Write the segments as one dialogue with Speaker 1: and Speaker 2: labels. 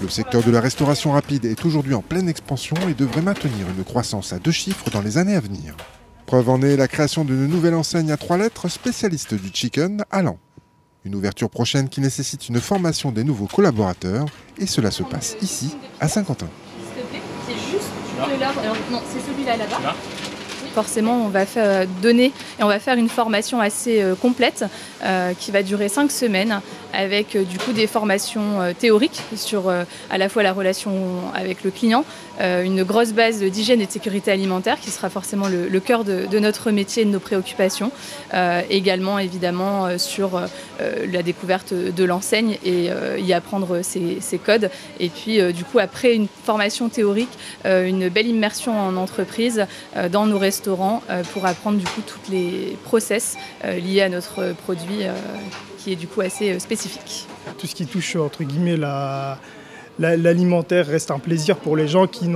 Speaker 1: Le secteur de la restauration rapide est aujourd'hui en pleine expansion et devrait maintenir une croissance à 2 chiffres dans les années à venir. Preuve en est la création d'une nouvelle enseigne à 3 lettres spécialiste du chicken à Laon. Une ouverture prochaine qui nécessite une formation des nouveaux collaborateurs et cela se passe ici, à Saint-Quentin.
Speaker 2: S'il te plaît, c'est juste de l'ordre. Alors non, c'est celui-là là-bas. Forcément, on va faire une formation assez complète qui va durer 5 semaines avec du coup des formations théoriques sur à la fois la relation avec le client, une grosse base d'hygiène et de sécurité alimentaire qui sera forcément le cœur de notre métier et de nos préoccupations. Également évidemment sur la découverte de l'enseigne et y apprendre ses codes. Et puis du coup après une formation théorique, une belle immersion en entreprise dans nos restaurants pour apprendre du coup toutes les process liés à notre produit qui est du coup assez spécifique.
Speaker 3: Tout ce qui touche entre guillemets l'alimentaire reste un plaisir pour les gens qui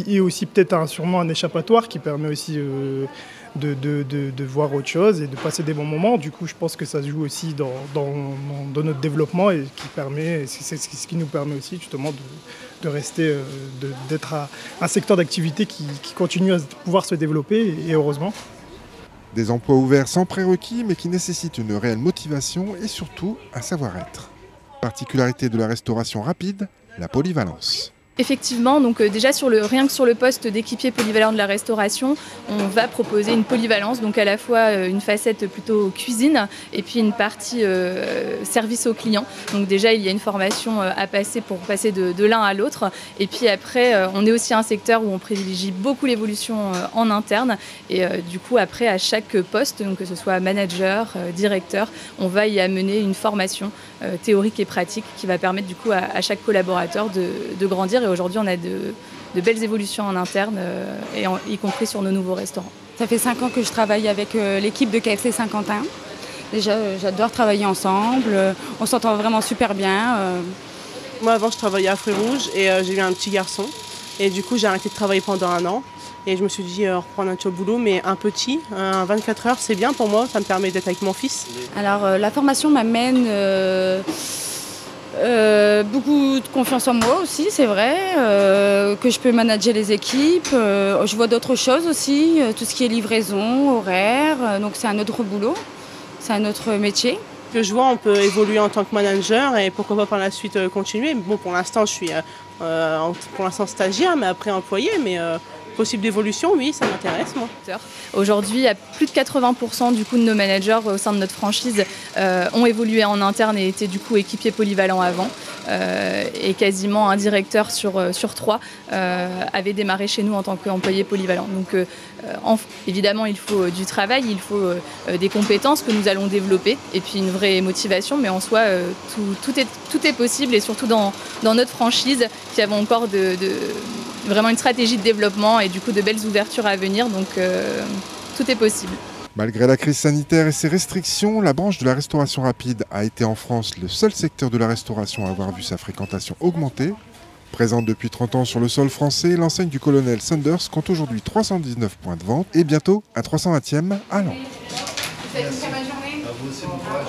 Speaker 3: est aussi peut-être sûrement un échappatoire qui permet aussi de voir autre chose et de passer des bons moments. Du coup, je pense que ça se joue aussi dans notre développement et c'est ce qui nous permet aussi justement de rester, d'être un secteur d'activité qui continue à pouvoir se développer et heureusement.
Speaker 1: Des emplois ouverts sans prérequis mais qui nécessitent une réelle motivation et surtout un savoir-être. Particularité de la restauration rapide, la polyvalence.
Speaker 2: Effectivement, donc déjà rien que sur le poste d'équipier polyvalent de la restauration, on va proposer une polyvalence, donc à la fois une facette plutôt cuisine et puis une partie service au client. Donc déjà il y a une formation à passer pour passer de l'un à l'autre. Et puis après on est aussi un secteur où on privilégie beaucoup l'évolution en interne et du coup après à chaque poste, donc que ce soit manager, directeur, on va y amener une formation théorique et pratique qui va permettre du coup à chaque collaborateur de grandir. Et aujourd'hui, on a de belles évolutions en interne, y compris sur nos nouveaux restaurants.
Speaker 4: Ça fait 5 ans que je travaille avec l'équipe de KFC Saint-Quentin. Déjà, j'adore travailler ensemble. On s'entend vraiment super bien.
Speaker 5: Moi, avant, je travaillais à Fruits Rouges et j'ai eu un petit garçon. Et du coup, j'ai arrêté de travailler pendant 1 an. Et je me suis dit reprendre un petit boulot, mais un petit, 24 heures, c'est bien pour moi. Ça me permet d'être avec mon fils.
Speaker 4: Alors, la formation m'amène... beaucoup de confiance en moi aussi, c'est vrai, que je peux manager les équipes. Je vois d'autres choses aussi, tout ce qui est livraison, horaire, donc c'est un autre boulot, c'est un autre métier.
Speaker 5: Que je vois, on peut évoluer en tant que manager et pourquoi pas par la suite continuer. Bon, pour l'instant, je suis stagiaire, mais après employé, mais possible d'évolution, oui, ça m'intéresse, moi.
Speaker 2: Aujourd'hui, il y a plus de 80% du coup de nos managers au sein de notre franchise ont évolué en interne et étaient du coup équipiers polyvalents avant. Et quasiment un directeur sur 3 avait démarré chez nous en tant qu'employé polyvalent. Donc évidemment, il faut du travail, il faut des compétences que nous allons développer et puis une vraie motivation, mais en soi, tout est possible et surtout dans notre franchise qui avons encore vraiment une stratégie de développement et du coup de belles ouvertures à venir, donc tout est possible.
Speaker 1: Malgré la crise sanitaire et ses restrictions, la branche de la restauration rapide a été en France le seul secteur de la restauration à avoir vu sa fréquentation augmenter. Présente depuis 30 ans sur le sol français, l'enseigne du colonel Sanders compte aujourd'hui 319 points de vente et bientôt un 320e à Laon.
Speaker 6: Vous avez une très bonne journée. À vous aussi, bon courage.